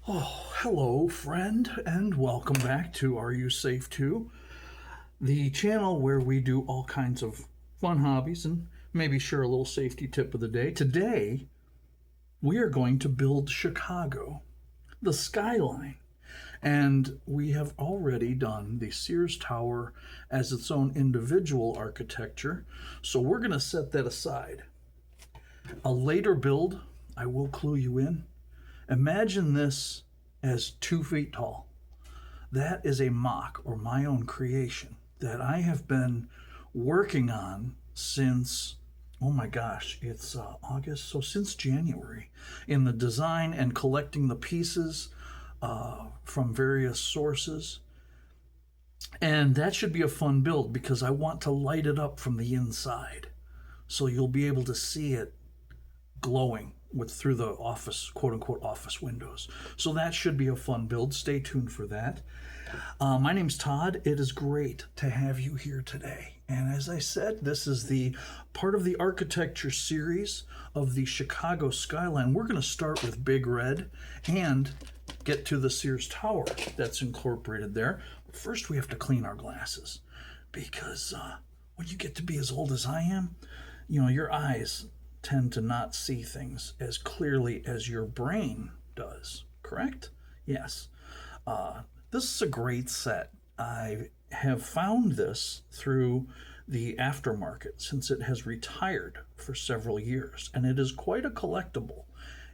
Oh, hello, friend, and welcome back to Are You Safe Too? The channel where we do all kinds of fun hobbies and maybe share a little safety tip of the day. Today, we are going to build Chicago, the skyline. And we have already done the Sears Tower as its own individual architecture, so we're going to set that aside. A later build, I will clue you in. Imagine this as 2 feet tall. That is a mock or my own creation that I have been working on since, oh my gosh, it's August, so since January, in the design and collecting the pieces from various sources. And that should be a fun build because I want to light it up from the inside. So you'll be able to see it glowing through the office, quote unquote, office windows. So that should be a fun build. Stay tuned for that. My name's Todd. It is great to have you here today. And as I said, this is the part of the architecture series of the Chicago Skyline. We're going to start with Big Red and get to the Sears Tower that's incorporated there. But first, we have to clean our glasses because when you get to be as old as I am, your eyes tend to not see things as clearly as your brain does, correct? Yes. This is a great set. I have found this through the aftermarket since it has retired for several years, and it is quite a collectible.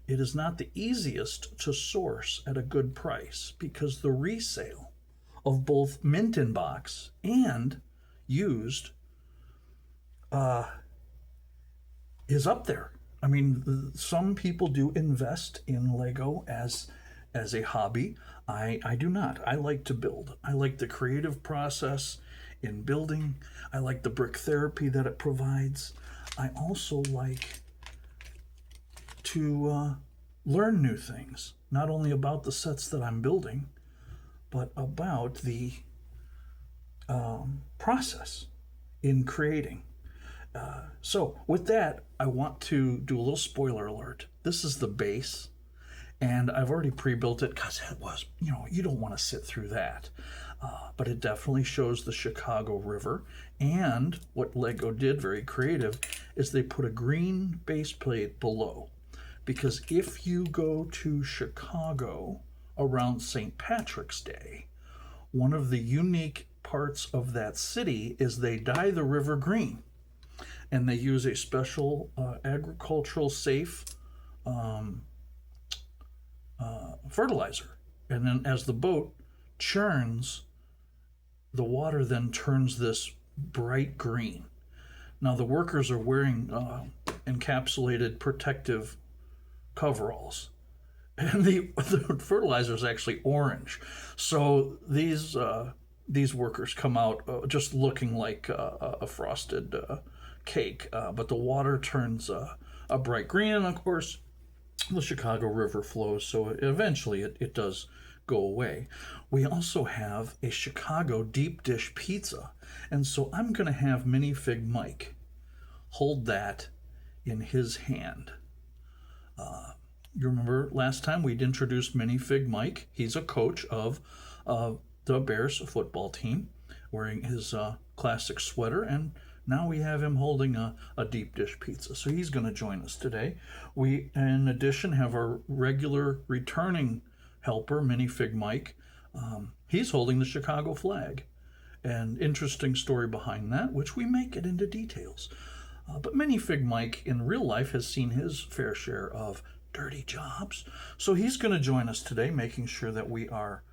It is not the easiest to source at a good price because the resale of both mint in box and used is up there. I mean, some people do invest in Lego as a hobby. I do not. I like to build. I like the creative process in building. I like the brick therapy that it provides. I also like to learn new things, not only about the sets that I'm building, but about the process in creating. So with that, I want to do a little spoiler alert. This is the base, and I've already pre-built it because it was, you don't want to sit through that. But it definitely shows the Chicago River. And what Lego did, very creative, is they put a green base plate below. Because if you go to Chicago around St. Patrick's Day, one of the unique parts of that city is they dye the river green. And they use a special agricultural safe fertilizer. And then as the boat churns, the water then turns this bright green. Now the workers are wearing encapsulated protective coveralls. And the fertilizer is actually orange. So these workers come out just looking like a frosted cake, but the water turns a bright green, and of course the Chicago River flows, so eventually it does go away. We also have a Chicago deep dish pizza, and so I'm going to have Minifig Mike hold that in his hand. You remember last time we'd introduced Minifig Mike. He's a coach of the Bears football team, wearing his classic sweater, and now we have him holding a deep dish pizza. So he's going to join us today. We, in addition, have our regular returning helper, Minifig Mike. He's holding the Chicago flag. An interesting story behind that, which we may get into details. But Minifig Mike in real life has seen his fair share of dirty jobs. So he's going to join us today, making sure that we are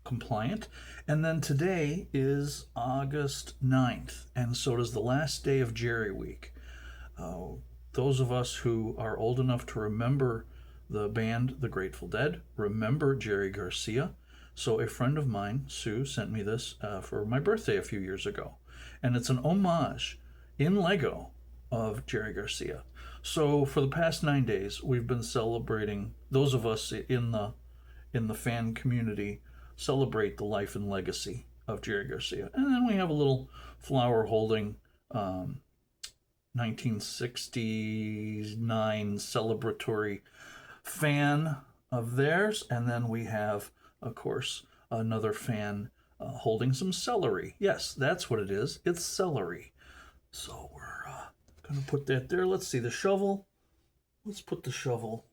compliant. And then today is August 9th, and so does the last day of Jerry Week. Those of us who are old enough to remember the band The Grateful Dead remember Jerry Garcia. So a friend of mine, Sue, sent me this for my birthday a few years ago. And it's an homage in Lego of Jerry Garcia. So for the past 9 days, we've been celebrating, those of us in the fan community celebrate the life and legacy of Jerry Garcia. And then we have a little flower holding 1969 celebratory fan of theirs. And then we have, of course, another fan holding some celery. Yes, that's what it is. It's celery. So we're going to put that there. Let's see the shovel. Let's put the shovel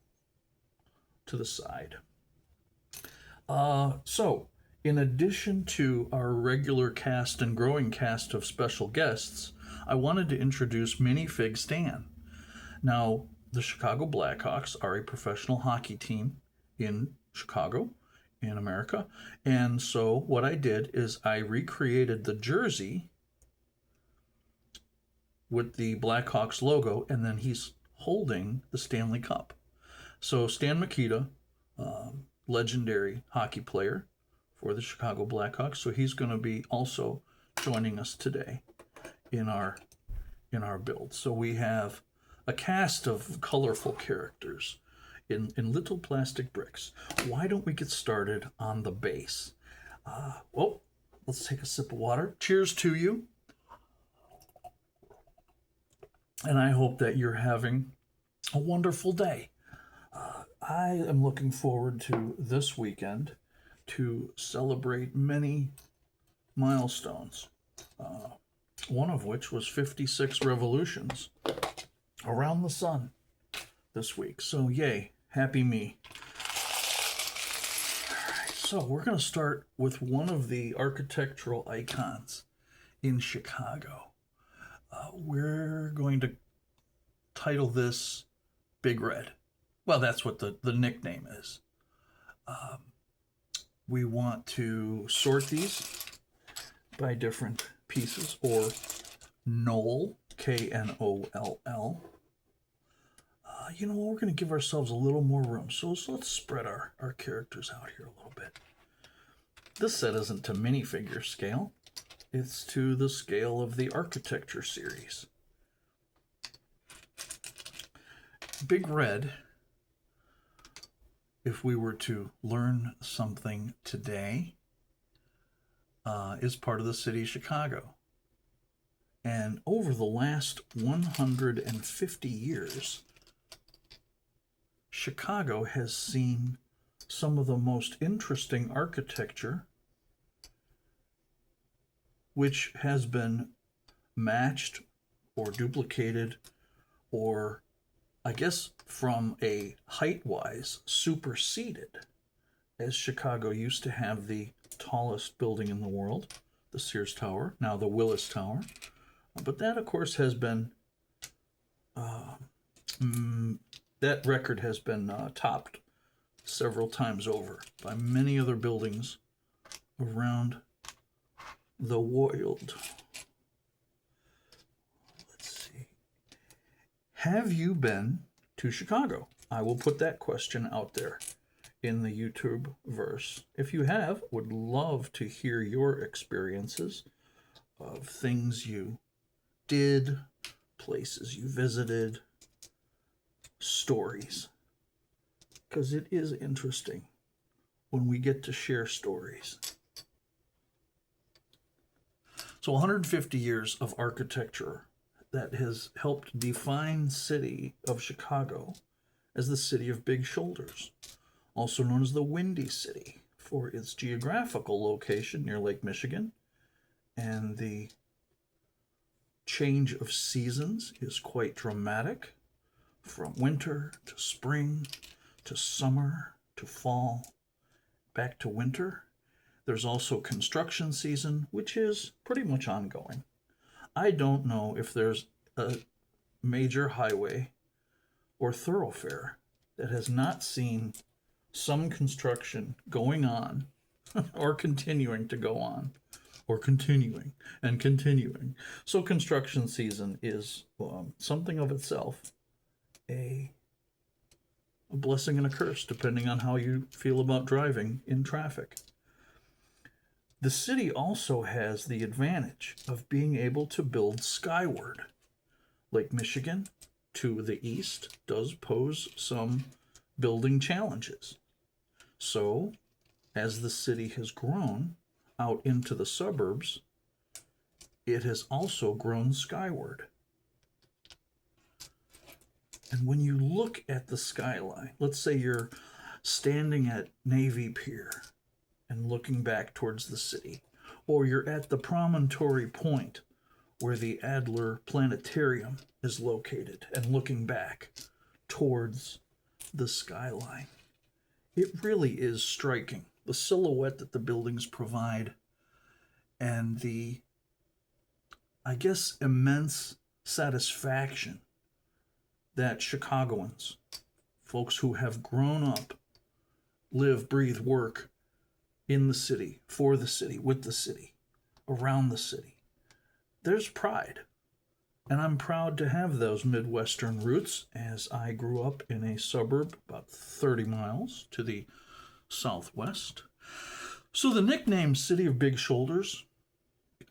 to the side. So, in addition to our regular cast and growing cast of special guests, I wanted to introduce Minifig Stan. Now, the Chicago Blackhawks are a professional hockey team in Chicago, in America. And so what I did is I recreated the jersey with the Blackhawks logo, and then he's holding the Stanley Cup. So Stan Mikita, legendary hockey player for the Chicago Blackhawks, so he's going to be also joining us today in our build. So we have a cast of colorful characters in little plastic bricks. Why don't we get started on the base? Well, let's take a sip of water. Cheers to you. And I hope that you're having a wonderful day. I am looking forward to this weekend to celebrate many milestones, one of which was 56 revolutions around the sun this week. So yay, happy me. All right, so we're going to start with one of the architectural icons in Chicago. We're going to title this Big Red. Well, that's what the nickname is. We want to sort these by different pieces, or Knoll, Knoll. You know, we're going to give ourselves a little more room. So let's spread our characters out here a little bit. This set isn't to minifigure scale. It's to the scale of the architecture series. Big Red, if we were to learn something today, is part of the city of Chicago. And over the last 150 years, Chicago has seen some of the most interesting architecture, which has been matched or duplicated, or I guess from a height-wise superseded, as Chicago used to have the tallest building in the world, the Sears Tower, now the Willis Tower. But that, of course, has been, that record has been topped several times over by many other buildings around the world. Let's see. Have you been to Chicago? I will put that question out there in the YouTube verse. If you have, would love to hear your experiences of things you did, places you visited, stories. Because it is interesting when we get to share stories. So 150 years of architecture that has helped define the city of Chicago as the city of big shoulders, also known as the Windy City for its geographical location near Lake Michigan, and the change of seasons is quite dramatic, from winter to spring to summer to fall, back to winter. There's also construction season, which is pretty much ongoing. I don't know if there's a major highway or thoroughfare that has not seen some construction going on or continuing to go on, or continuing and continuing. So construction season is something of itself a blessing and a curse, depending on how you feel about driving in traffic. The city also has the advantage of being able to build skyward. Lake Michigan, to the east, does pose some building challenges. So, as the city has grown out into the suburbs, it has also grown skyward. And when you look at the skyline, let's say you're standing at Navy Pier and looking back towards the city, or you're at the promontory point where the Adler Planetarium is located and looking back towards the skyline. It really is striking. The silhouette that the buildings provide and the, I guess, immense satisfaction that Chicagoans, folks who have grown up, live, breathe, work in the city, for the city, with the city, around the city. There's pride. And I'm proud to have those Midwestern roots, as I grew up in a suburb about 30 miles to the southwest. So the nickname City of Big Shoulders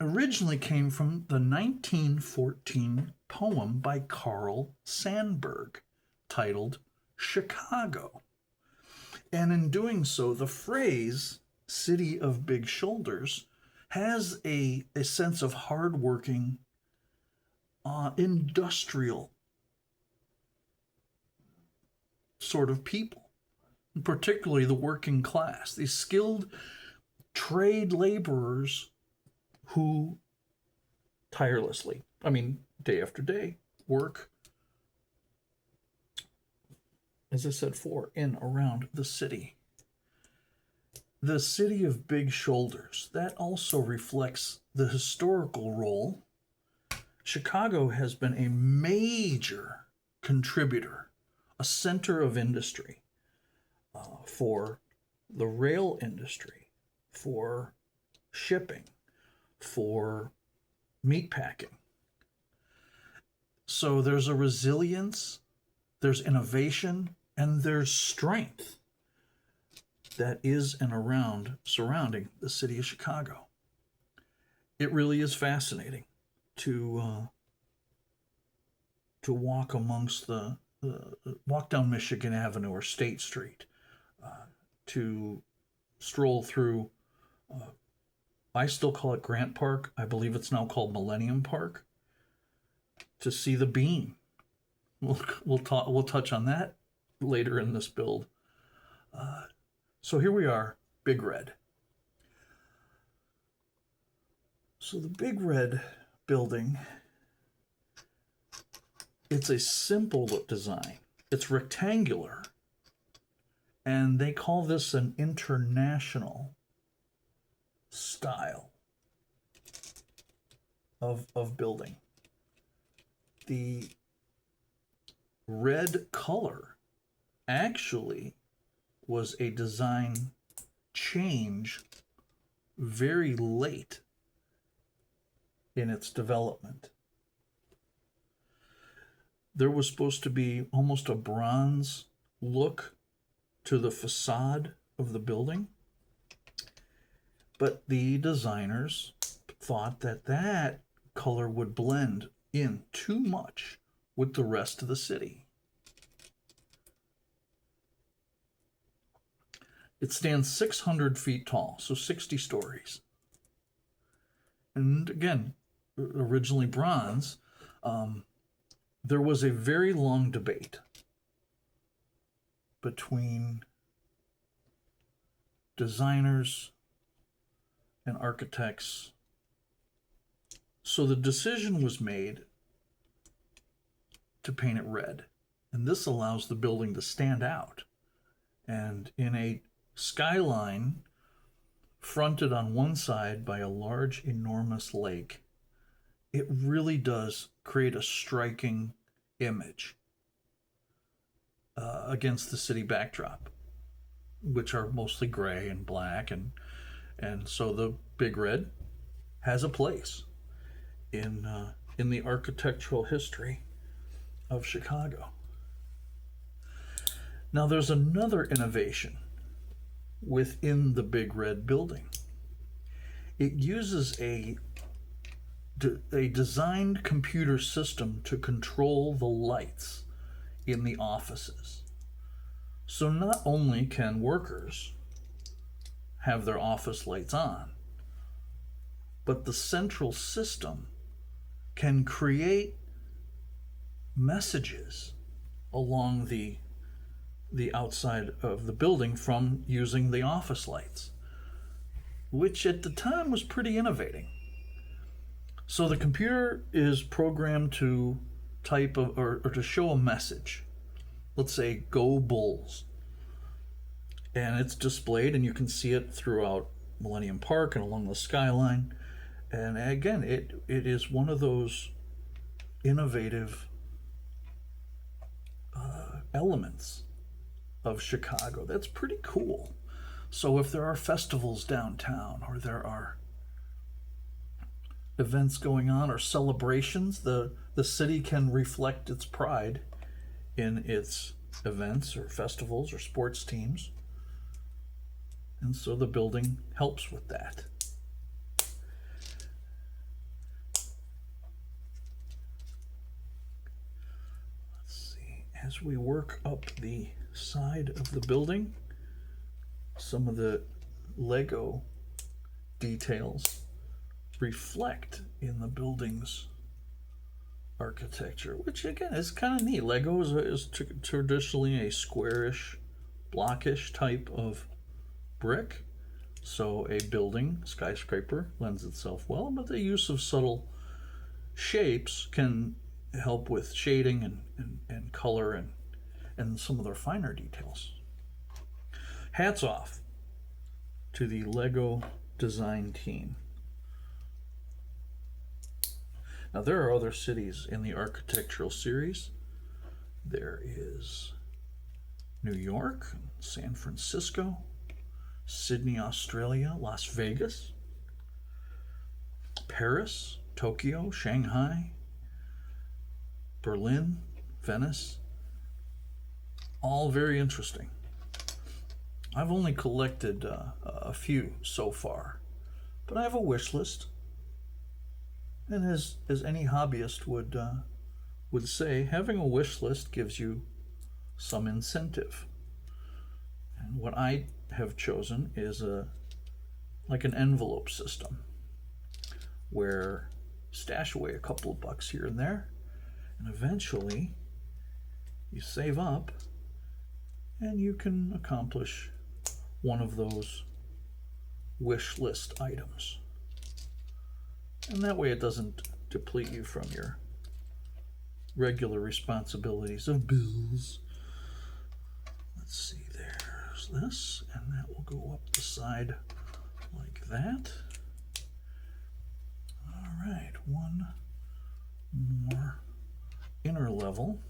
originally came from the 1914 poem by Carl Sandburg titled Chicago. And in doing so, the phrase City of Big Shoulders has a sense of hardworking, industrial sort of people, particularly the working class, these skilled trade laborers who tirelessly, day after day, work, as I said, for in around the city. The City of Big Shoulders, that also reflects the historical role. Chicago has been a major contributor, a center of industry for the rail industry, for shipping, for meatpacking. So there's a resilience, there's innovation, and there's strength that is and around surrounding the city of Chicago. It really is fascinating to walk amongst walk down Michigan Avenue or State Street, to stroll through. I still call it Grant Park. I believe it's now called Millennium Park. To see the beam. We'll touch on that later in this build. So here we are, Big Red. So the Big Red building, it's a simple design. It's rectangular, and they call this an international style of building. The red color actually was a design change very late in its development. There was supposed to be almost a bronze look to the facade of the building, but the designers thought that color would blend in too much with the rest of the city. It stands 600 feet tall, so 60 stories. And again, originally bronze, there was a very long debate between designers and architects. So the decision was made to paint it red. And this allows the building to stand out. And in a skyline fronted on one side by a large, enormous lake, it really does create a striking image against the city backdrop, which are mostly gray and black, and so the Big Red has a place in the architectural history of Chicago. Now there's another innovation within the Big Red building. It uses a designed computer system to control the lights in the offices. So not only can workers have their office lights on, but the central system can create messages along the the outside of the building from using the office lights, which at the time was pretty innovating. So the computer is programmed to type of, or to show a message. Let's say, "Go Bulls." And it's displayed, and you can see it throughout Millennium Park and along the skyline. And again, it is one of those innovative elements of Chicago that's pretty cool. So if there are festivals downtown, or there are events going on, or celebrations, the city can reflect its pride in its events or festivals or sports teams. And so the building helps with that. Let's see, as we work up the side of the building, some of the LEGO details reflect in the building's architecture, which again is kind of neat. LEGO is traditionally a squarish, blockish type of brick, so a building, skyscraper, lends itself well, but the use of subtle shapes can help with shading and color and some of their finer details. Hats off to the LEGO design team. Now, there are other cities in the architectural series. There is New York, San Francisco, Sydney, Australia, Las Vegas, Paris, Tokyo, Shanghai, Berlin, Venice. All very interesting. I've only collected a few so far, but I have a wish list. And as any hobbyist would say, having a wish list gives you some incentive. And what I have chosen is like an envelope system, where stash away a couple of bucks here and there, and eventually you save up and you can accomplish one of those wish list items. And that way it doesn't deplete you from your regular responsibilities of bills. Let's see, there's this, and that will go up the side like that. All right, one more inner level.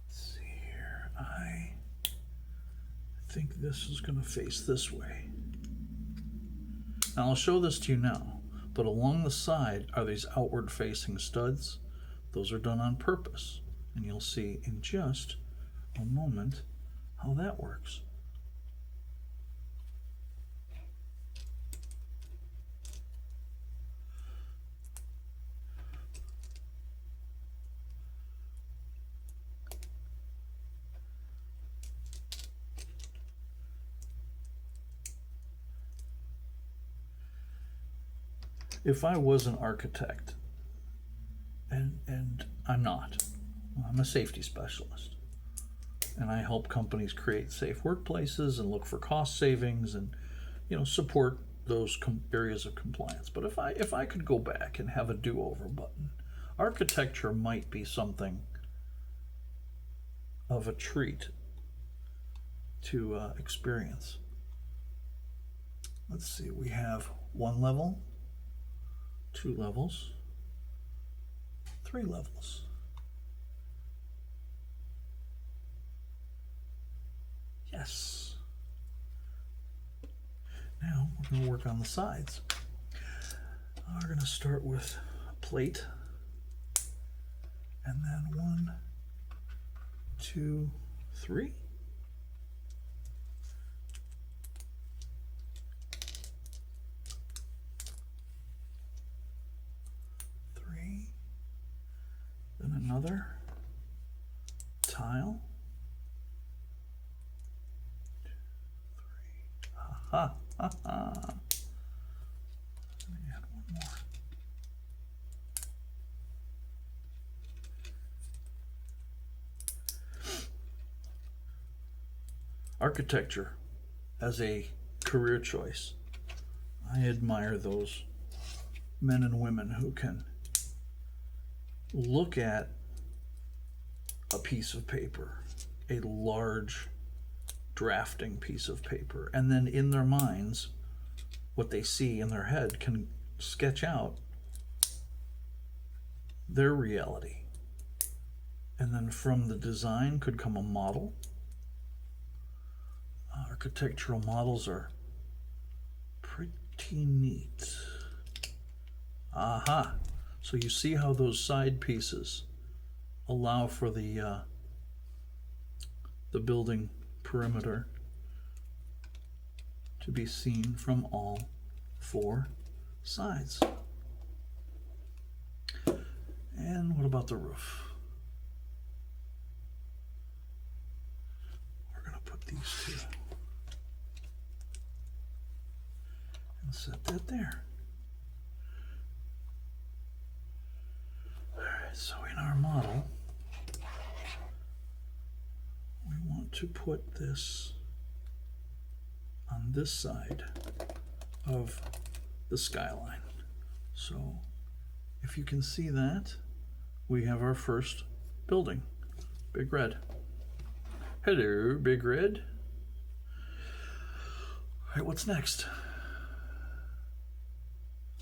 Let's see here, I think this is going to face this way. Now I'll show this to you now, but along the side are these outward facing studs. Those are done on purpose, and you'll see in just a moment how that works. If I was an architect, and I'm not, I'm a safety specialist, and I help companies create safe workplaces and look for cost savings and, support those areas of compliance. But if I could go back and have a do-over button, architecture might be something of a treat to experience. Let's see, we have one level, 2 levels, 3 levels. Yes. Now we're going to work on the sides. We're going to start with a plate, and then 1, 2, 3. Then another tile. 2, 3. Ha ha ha ha. Let me add one more. architecture as a career choice. I admire those men and women who can look at a piece of paper, a large drafting piece of paper, and then in their minds, what they see in their head can sketch out their reality. And then from the design could come a model. Architectural models are pretty neat. Aha! So you see how those side pieces allow for the building perimeter to be seen from all four sides. And what about the roof? We're going to put these two and set that there. All right, so in our model, we want to put this on this side of the skyline. So if you can see that, we have our first building, Big Red. Hello, Big Red. All right, what's next?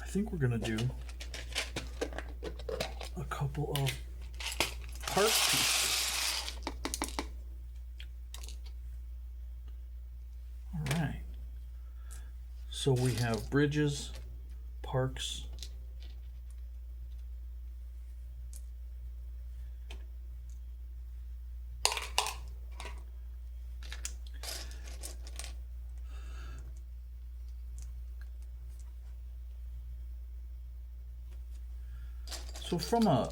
I think we're gonna do a couple of park pieces. All right. So we have bridges, parks, so from a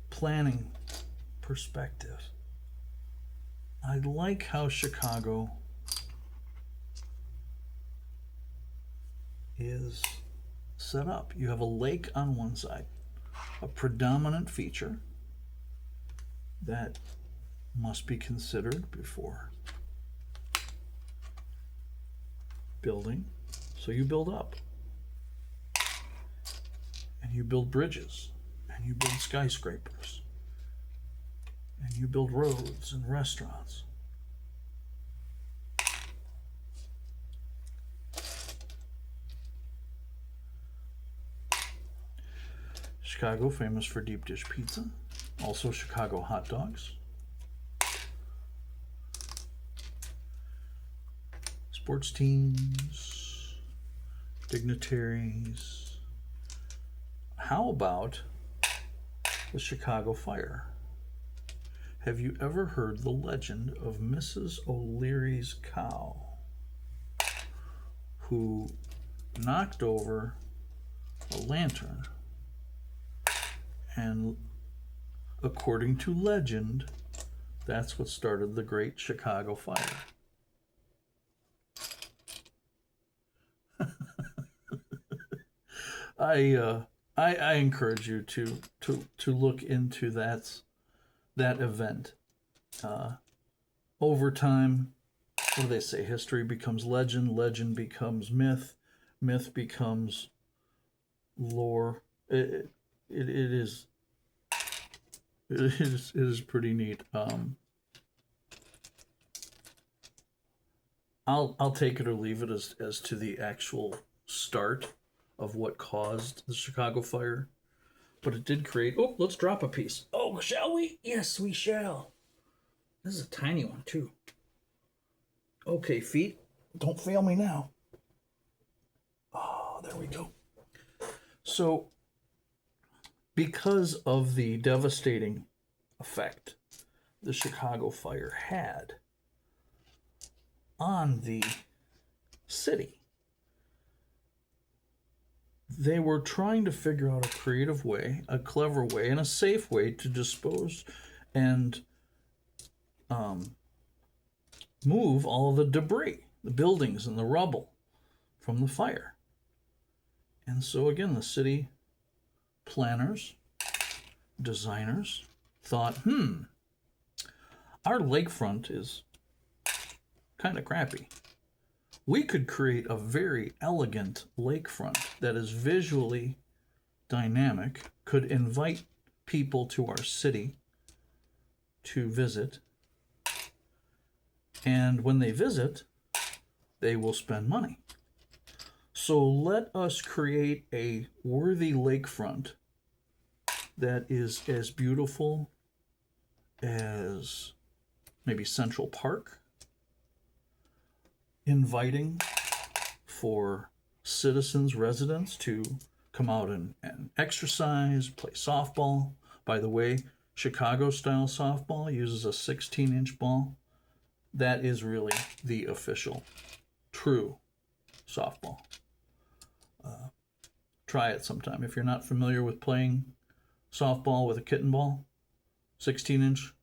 planning perspective, I like how Chicago is set up. You have a lake on one side, a predominant feature that must be considered before building. So you build up, and you build bridges, and you build skyscrapers, and you build roads and restaurants. Chicago, famous for deep dish pizza, also Chicago hot dogs. Sports teams, dignitaries. How about the Chicago Fire? Have you ever heard the legend of Mrs. O'Leary's cow, who knocked over a lantern, and according to legend, that's what started the Great Chicago Fire? I encourage you to look into that event. Over time, what do they say? History becomes legend, legend becomes myth, myth becomes lore. It is pretty neat. I'll take it or leave it as to the actual start of what caused the Chicago Fire, but it did create. Oh, let's drop a piece. Oh, shall we? Yes, we shall. This is a tiny one too. Okay, feet, don't fail me now. Oh, there we go. So, because of the devastating effect the Chicago Fire had on the city, they were trying to figure out a creative way, a clever way, and a safe way to dispose and move all the debris, the buildings and the rubble from the fire. And so again, the city planners, designers thought, our lakefront is kind of crappy. We could create a very elegant lakefront that is visually dynamic, could invite people to our city to visit, and when they visit, they will spend money. So let us create a worthy lakefront that is as beautiful as maybe Central Park, inviting for citizens, residents to come out and exercise, play softball. By the way, Chicago style softball uses a 16-inch ball. That is really the official, true softball. Try it sometime. If you're not familiar with playing softball with a kitten ball, 16-inch,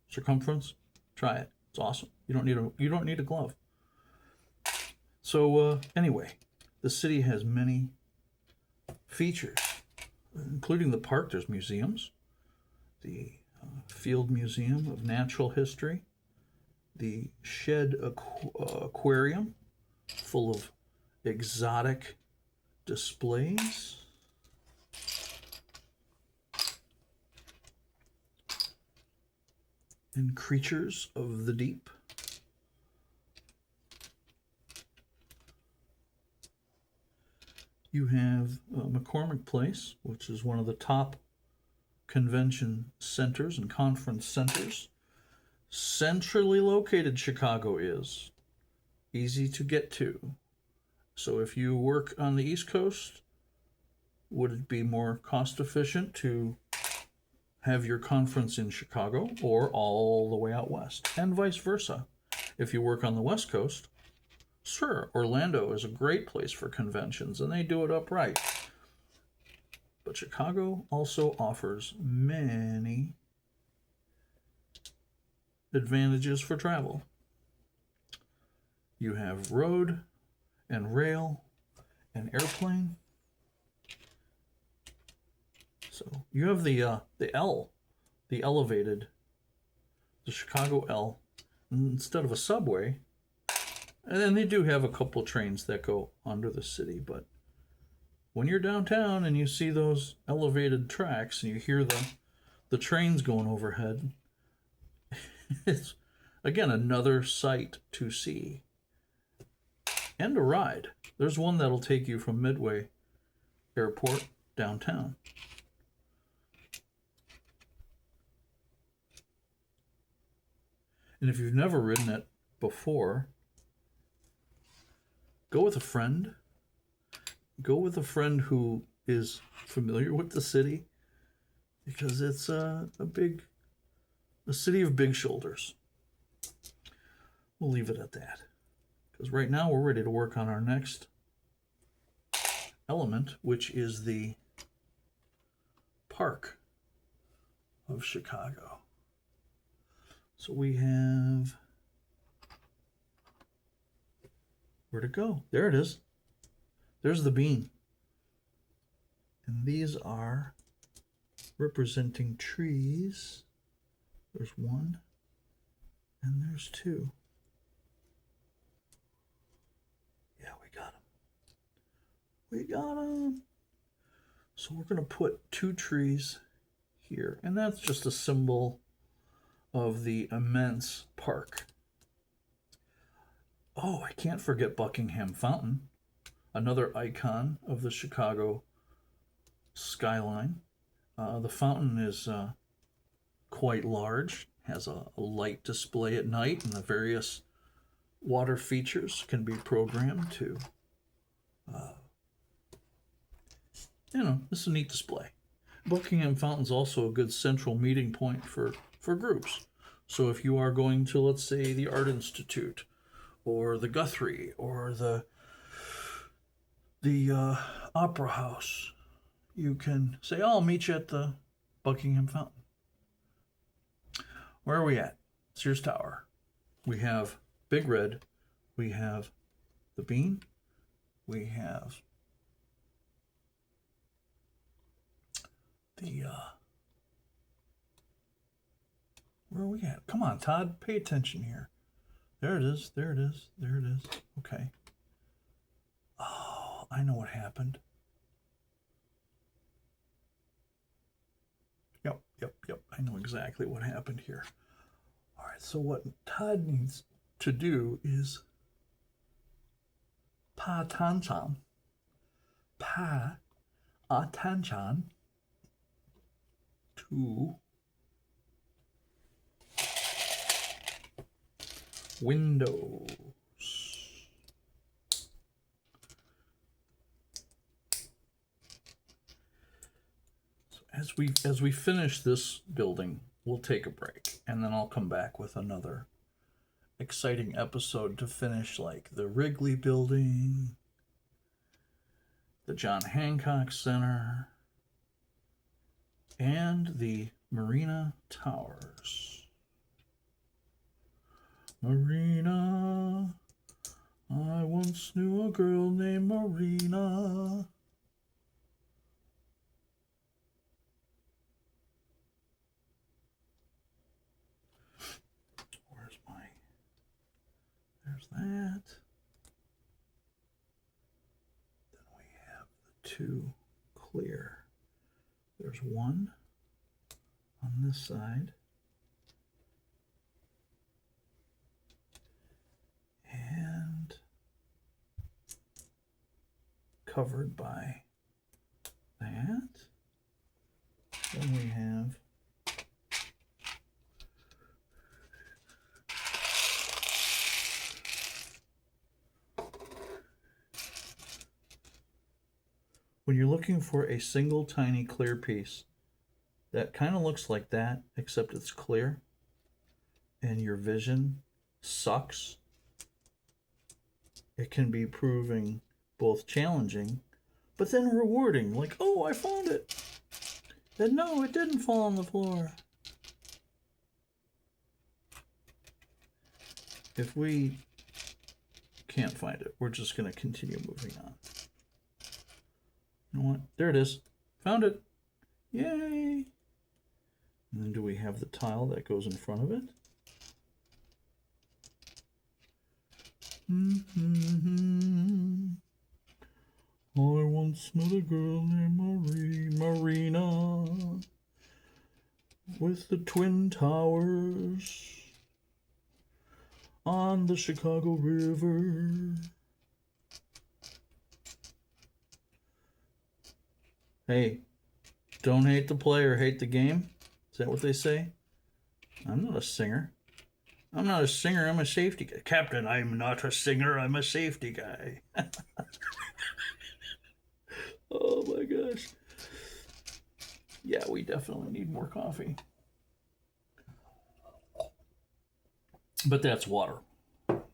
circumference, try it. It's awesome. You don't need a glove. So anyway, the city has many features, including the park. There's museums, the Field Museum of Natural History, the Shed Aquarium, full of exotic displays, and creatures of the deep. You have McCormick Place, which is one of the top convention centers and conference centers. Centrally located, Chicago is easy to get to. So if you work on the East Coast, would it be more cost efficient to have your conference in Chicago or all the way out west? And vice versa. If you work on the West Coast, sure, Orlando is a great place for conventions and they do it upright. But Chicago also offers many advantages for travel. You have road and rail and airplane. So you have the elevated, the Chicago L, instead of a subway. And then they do have a couple of trains that go under the city, but when you're downtown and you see those elevated tracks and you hear the trains going overhead, it's, again, another sight to see. And a ride. There's one that'll take you from Midway Airport downtown. And if you've never ridden it before, go with a friend. Go with a friend who is familiar with the city, because it's a city of big shoulders. We'll leave it at that, because right now we're ready to work on our next element, which is the Park of Chicago. So we have, where'd it go? There it is. There's the bean. And these are representing trees. There's one and there's two. Yeah, we got them. We got them. So we're going to put two trees here, and that's just a symbol of the immense park. Oh, I can't forget Buckingham Fountain, another icon of the Chicago skyline. The fountain is quite large, has a light display at night, and the various water features can be programmed to, this is a neat display. Buckingham Fountain's also a good central meeting point for groups. So if you are going to, let's say, the Art Institute, or the Guthrie, or the Opera House, you can say, I'll meet you at the Buckingham Fountain. Where are we at? Sears Tower. We have Big Red. We have the Bean. We have Where are we at? Come on, Todd, pay attention here. There it is. There it is. There it is. Okay. Oh, I know what happened. Yep. I know exactly what happened here. All right, so what Todd needs to do is pay attention to windows. So as we finish this building, we'll take a break, and then I'll come back with another exciting episode to finish, like the Wrigley building, the John Hancock Center, and the Marina Towers. Marina, I once knew a girl named Marina. Where's my... There's that. Then we have the two clear. There's one on this side. And covered by that. Then we have when you're looking for a single tiny clear piece that kind of looks like that, except it's clear, and your vision sucks, it can be proving both challenging, but then rewarding. Like, oh, I found it. And no, it didn't fall on the floor. If we can't find it, we're just going to continue moving on. You know what? There it is. Found it. Yay. And then do we have the tile that goes in front of it? I once met a girl named Marina with the Twin Towers on the Chicago River. Hey, don't hate the player, hate the game. Is that what they say? I'm not a singer. I'm not a singer, I'm a safety guy. Captain, I'm not a singer, I'm a safety guy. Oh my gosh. Yeah, we definitely need more coffee. But that's water. Whew.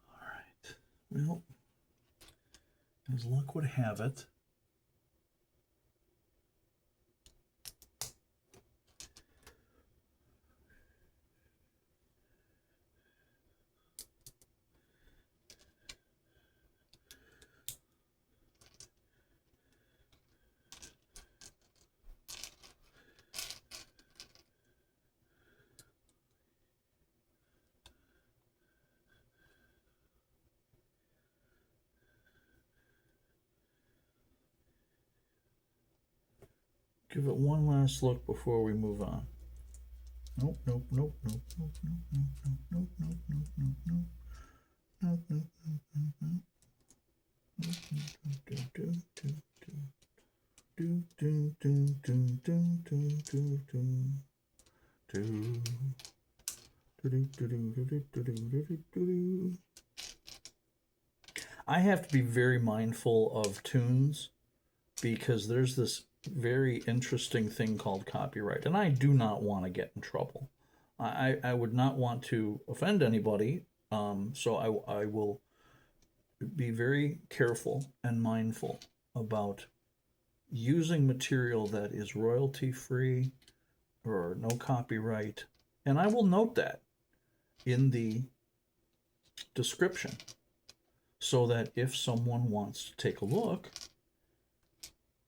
All right. Well, as luck would have it, give it one last look before we move on. Nope. I have to be very mindful of tunes because there's this very interesting thing called copyright, and I do not want to get in trouble. I would not want to offend anybody, so I will be very careful and mindful about using material that is royalty free or no copyright, and I will note that in the description so that if someone wants to take a look,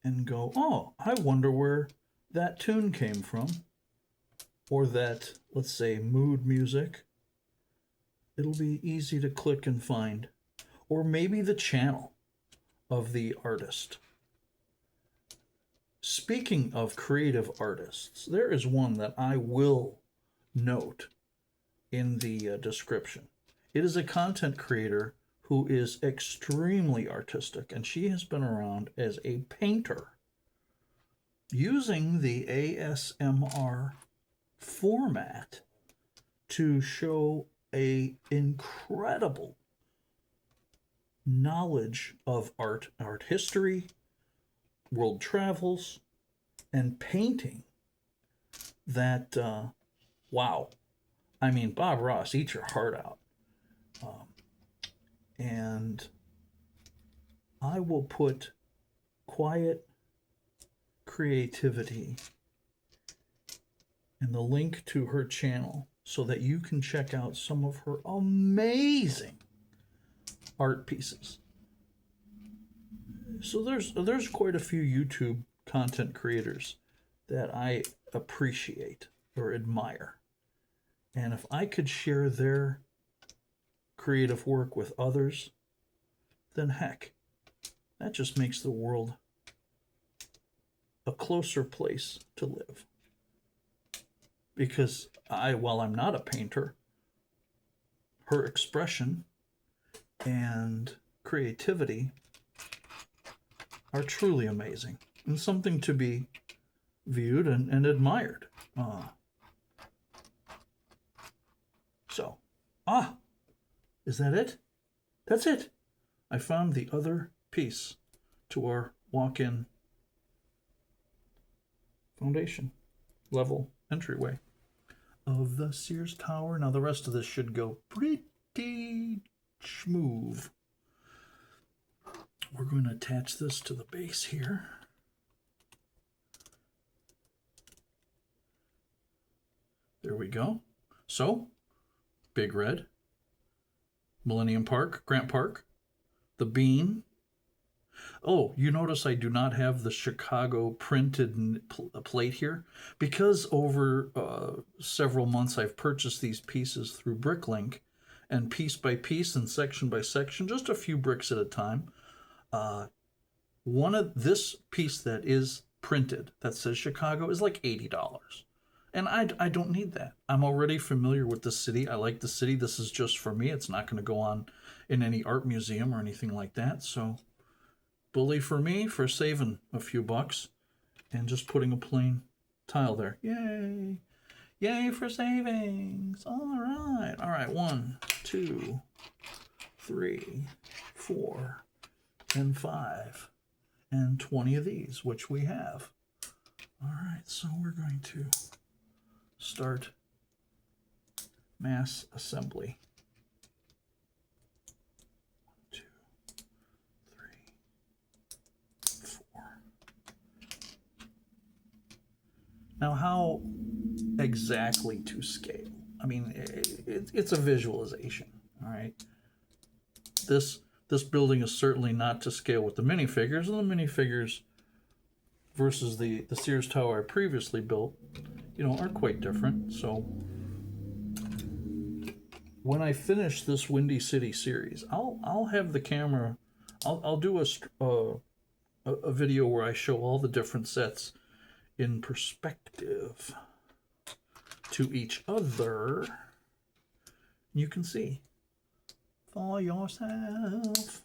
and go, oh, I wonder where that tune came from, or that, let's say, mood music. It'll be easy to click and find. Or maybe the channel of the artist. Speaking of creative artists, there is one that I will note in the description. It is a content creator who is extremely artistic, and she has been around as a painter using the ASMR format to show a incredible knowledge of art history, world travels, and painting that, wow. I mean, Bob Ross, eat your heart out. And I will put quiet creativity and the link to her channel so that you can check out some of her amazing art pieces. So there's quite a few YouTube content creators that I appreciate or admire. And if I could share their creative work with others, then heck, that just makes the world a closer place to live. Because while I'm not a painter, her expression and creativity are truly amazing and something to be viewed and admired. Is that it? That's it. I found the other piece to our walk-in foundation level entryway of the Sears Tower. Now the rest of this should go pretty smooth. We're going to attach this to the base here. There we go. So, Big Red, Millennium Park, Grant Park, the Bean. Oh, you notice I do not have the Chicago printed plate here because over several months I've purchased these pieces through Bricklink, and piece by piece and section by section, just a few bricks at a time. One of this piece that is printed that says Chicago is like $80. And I don't need that. I'm already familiar with the city. I like the city. This is just for me. It's not going to go on in any art museum or anything like that. So, bully for me for saving a few bucks and just putting a plain tile there. Yay! Yay for savings! All right. All right. 1, 2, 3, 4, and 5, and 20 of these, which we have. All right. So we're going to start mass assembly. 1, 2, 3, 4. Now, how exactly to scale? I mean, it's a visualization. All right. This building is certainly not to scale with the minifigures, and the minifigures versus the Sears Tower I previously built, are quite different. So when I finish this Windy City series, I'll have the camera. I'll do a video where I show all the different sets in perspective to each other. You can see for yourself.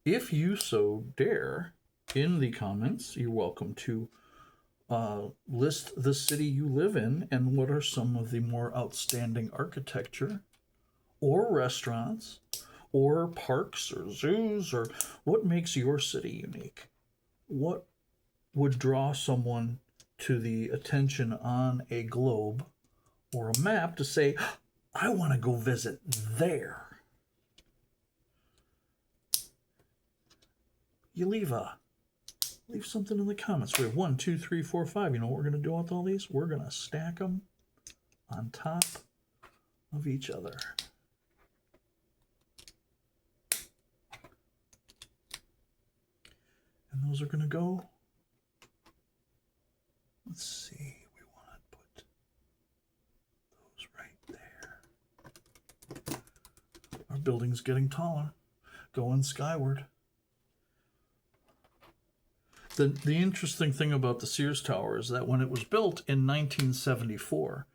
If you so dare, in the comments, you're welcome to list the city you live in and what are some of the more outstanding architecture or restaurants or parks or zoos, or what makes your city unique. What would draw someone to the attention on a globe or a map to say, I want to go visit there. You leave something in the comments. We have 1, 2, 3, 4, 5. You know what we're going to do with all these? We're going to stack them on top of each other. And those are going to go, let's see, we want to put those right there. Our building's getting taller, going skyward. The interesting thing about the Sears Tower is that when it was built in 1974,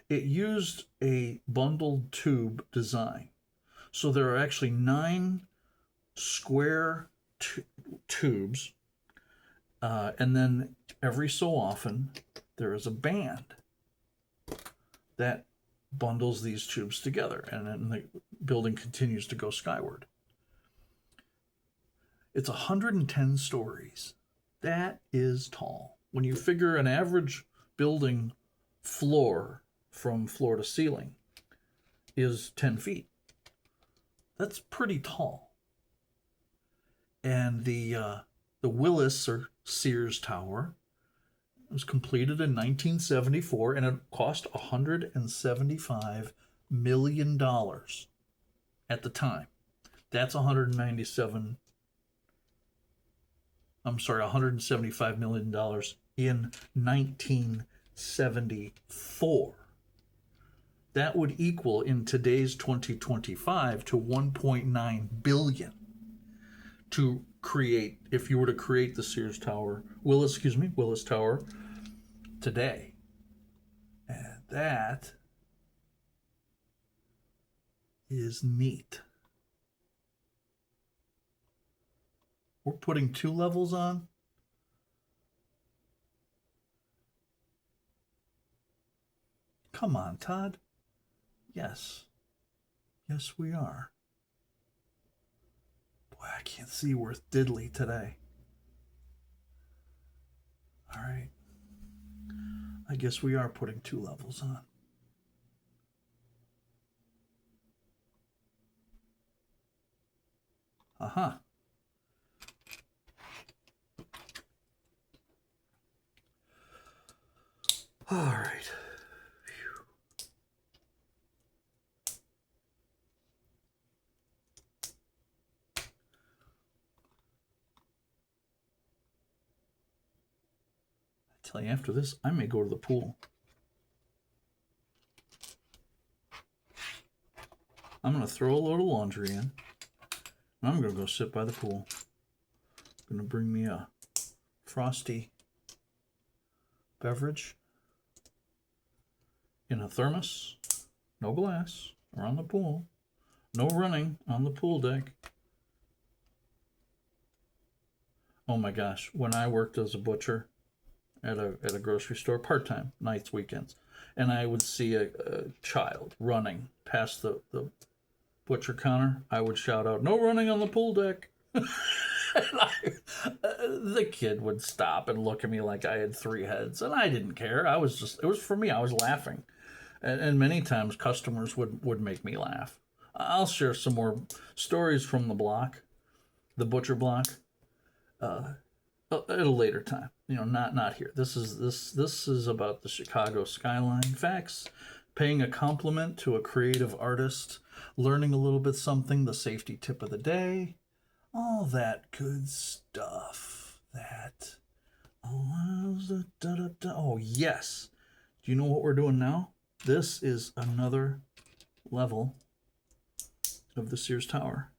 it used a bundled tube design. So there are actually 9 square tubes, and then every so often there is a band that bundles these tubes together, and then the building continues to go skyward. It's 110 stories. That is tall. When you figure an average building floor from floor to ceiling is 10 feet, that's pretty tall. And the Willis or Sears Tower was completed in 1974, and it cost $175 million at the time. That's $175 million in 1974. That would equal in today's 2025 to 1.9 billion to create, if you were to create the Sears Tower, Willis Tower today. And that is neat. We're putting 2 levels on. Come on, Todd. Yes. Yes, we are. Boy, I can't see worth diddly today. All right. I guess we are putting 2 levels on. Aha. All right. I tell you, after this, I may go to the pool. I'm going to throw a load of laundry in. And I'm going to go sit by the pool. I'm going to bring me a frosty beverage in a thermos, no glass, around the pool, no running on the pool deck. Oh my gosh, when I worked as a butcher at a grocery store, part-time, nights, weekends, and I would see a child running past the butcher counter, I would shout out, "No running on the pool deck." The kid would stop and look at me like I had 3 heads, and I didn't care. It was for me. I was laughing. And many times customers would make me laugh. I'll share some more stories from the block, the butcher block, at a later time. Not here. This is about the Chicago Skyline. Facts, paying a compliment to a creative artist, learning a little bit something, the safety tip of the day, all that good stuff. That allows Oh yes. Do you know what we're doing now? This is another level of the Sears Tower.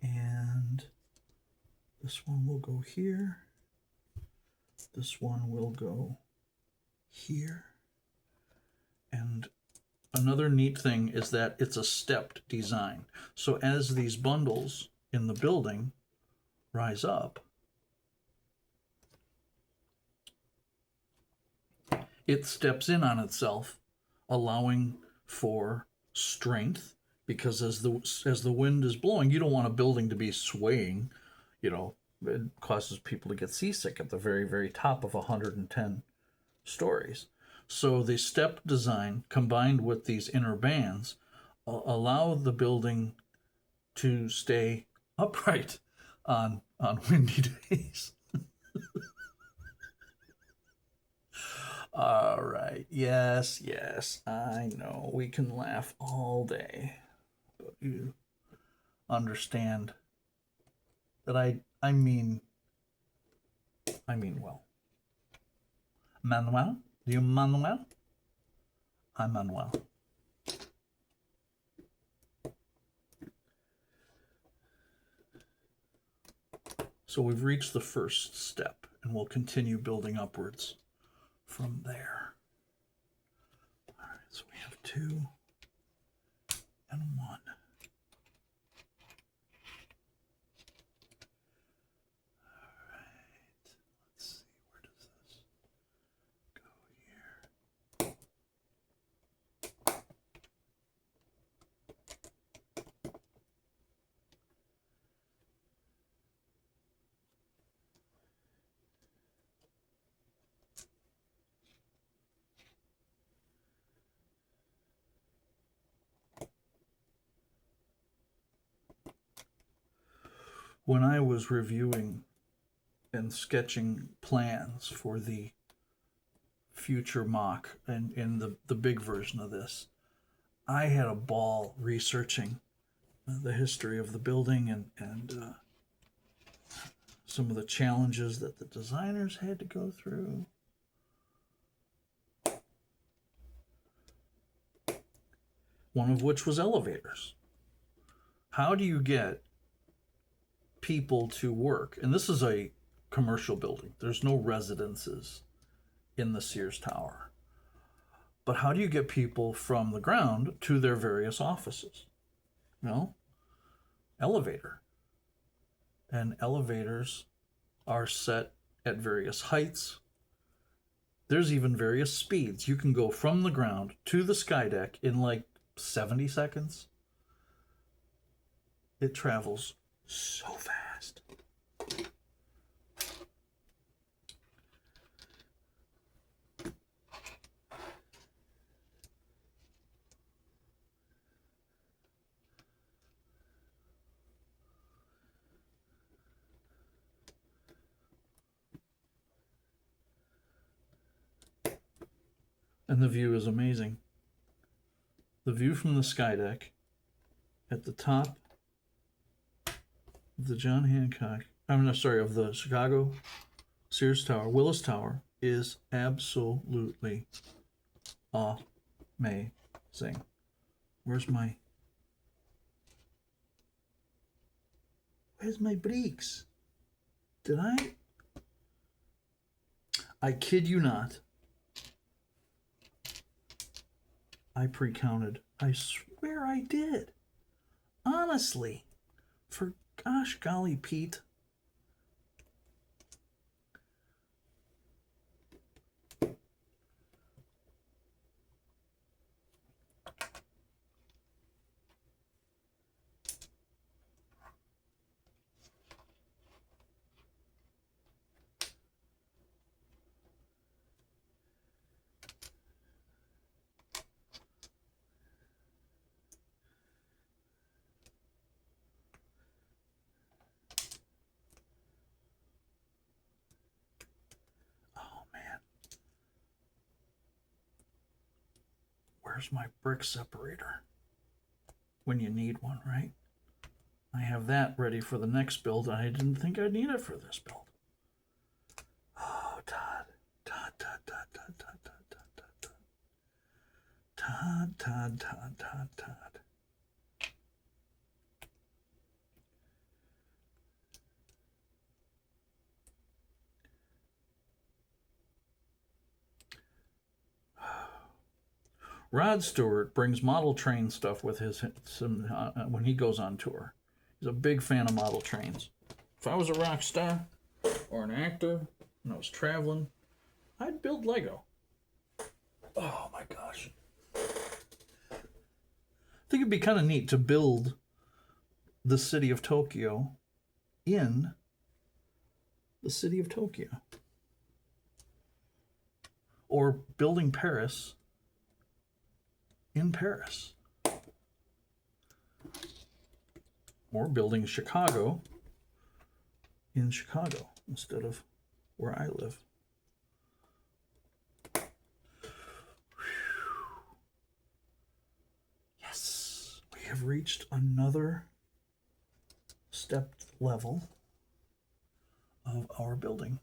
And this one will go here. This one will go here. And another neat thing is that it's a stepped design. So as these bundles in the building rise up, it steps in on itself, allowing for strength, because as the wind is blowing, you don't want a building to be swaying. It causes people to get seasick at the very, very top of 110 stories. So the step design combined with these inner bands allow the building to stay upright on windy days. All right. right. Yes, yes, I know. We can laugh all day. But you understand that I mean well. Manuel? Do you Manuel? I'm Manuel. So we've reached the first step, and we'll continue building upwards from there. All right, so we have 2 and 1. When I was reviewing and sketching plans for the future mock and in the big version of this, I had a ball researching the history of the building and some of the challenges that the designers had to go through. One of which was elevators. How do you get people to work? And this is a commercial building. There's no residences in the Sears Tower. But how do you get people from the ground to their various offices? Well, elevator. And elevators are set at various heights. There's even various speeds. You can go from the ground to the sky deck in like 70 seconds. It travels so fast. And the view is amazing. The view from the sky deck at the top of the of the Chicago Sears Tower, Willis Tower, is absolutely amazing. Where's my brakes? Did I kid you not. I pre-counted. I swear I did. Honestly. For gosh golly, Pete. Where's my brick separator? When you need one, right? I have that ready for the next build. I didn't think I'd need it for this build. Oh, Todd. Todd, Todd, Todd, Todd, Todd, Todd, Todd, Todd, Todd, Todd, Todd, Todd, Todd. Rod Stewart brings model train stuff with when he goes on tour. He's a big fan of model trains. If I was a rock star or an actor and I was traveling, I'd build Lego. Oh my gosh. I think it'd be kind of neat to build the city of Tokyo in the city of Tokyo. Or building Paris in Paris. Or building Chicago in Chicago instead of where I live. have reached another stepped level of our building.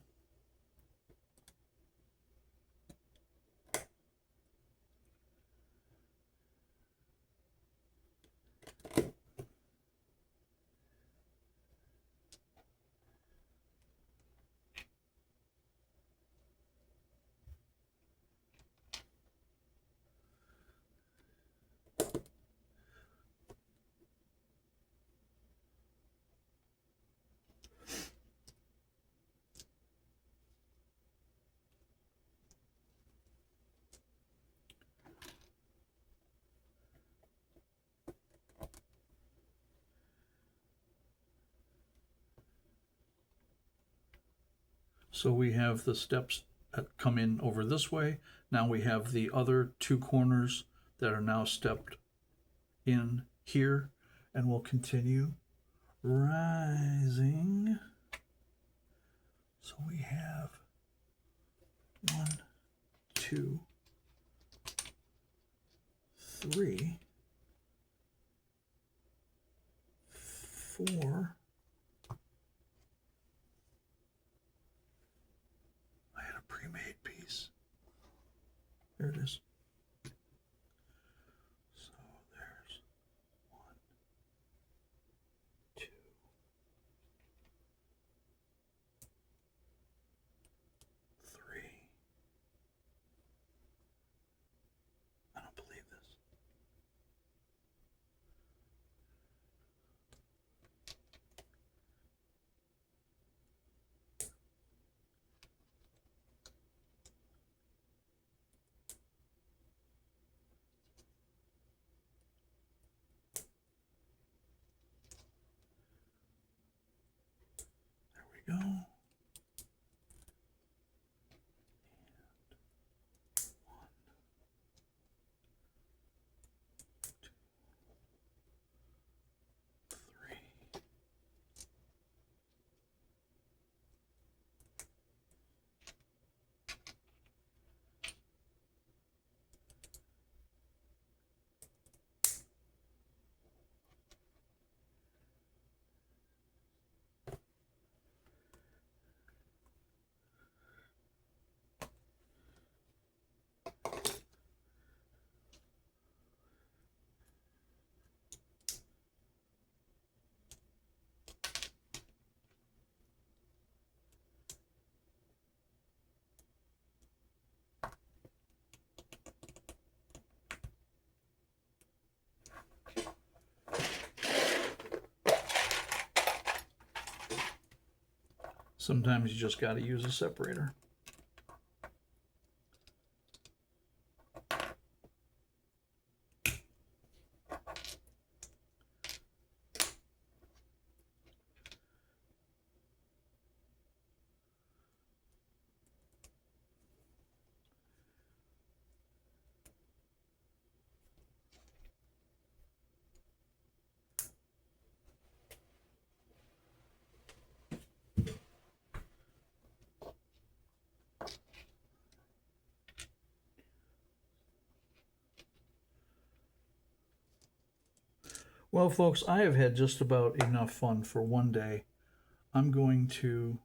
So we have the steps that come in over this way. Now we have the other two corners that are now stepped in here, and we'll continue rising. So we have 1, 2, 3, 4. I had a pre-made piece. There it is. So there's 1, 2, 3. I don't believe this. Go. 1, 2, 3. Sometimes you just got to use a separator. Well, folks, I have had just about enough fun for one day. I'm going to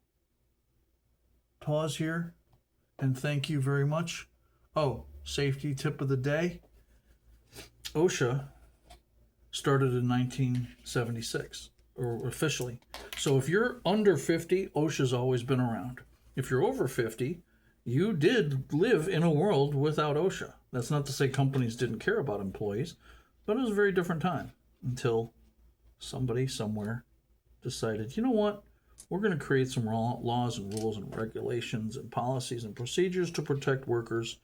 pause here and thank you very much. Oh, safety tip of the day. OSHA started in 1976, or officially. So if you're under 50, OSHA's always been around. If you're over 50, you did live in a world without OSHA. That's not to say companies didn't care about employees, but it was a very different time until somebody somewhere decided, you know what, we're going to create some laws and rules and regulations and policies and procedures to protect workers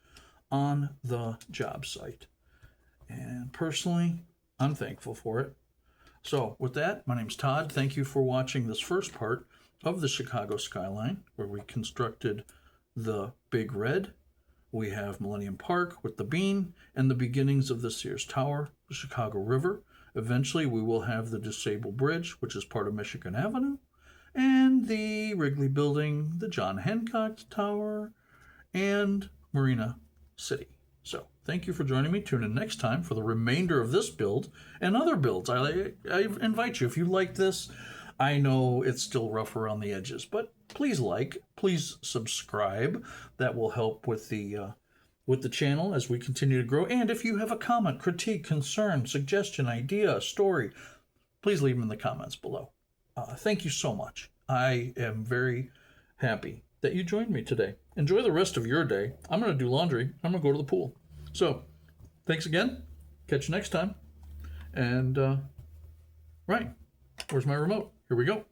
on the job site. And personally, I'm thankful for it. So with that, my name's Todd. Thank you for watching this first part of the Chicago Skyline, where we constructed the Big Red. We have Millennium Park with the Bean and the beginnings of the Sears Tower, the Chicago River. Eventually, we will have the Disabled Bridge, which is part of Michigan Avenue, and the Wrigley Building, the John Hancock Tower, and Marina City. So Thank you for joining me. Tune in next time for the remainder of this build and other builds. I invite you, if you like this, I know it's still rough around the edges, but please please subscribe. That will help with the channel as we continue to grow. And if you have a comment, critique, concern, suggestion, idea, story, please leave them in the comments below. Thank you so much. I am very happy that you joined me today. Enjoy the rest of your day. I'm going to do laundry. I'm going to go to the pool. So, thanks again. Catch you next time. And, right, where's my remote? Here we go.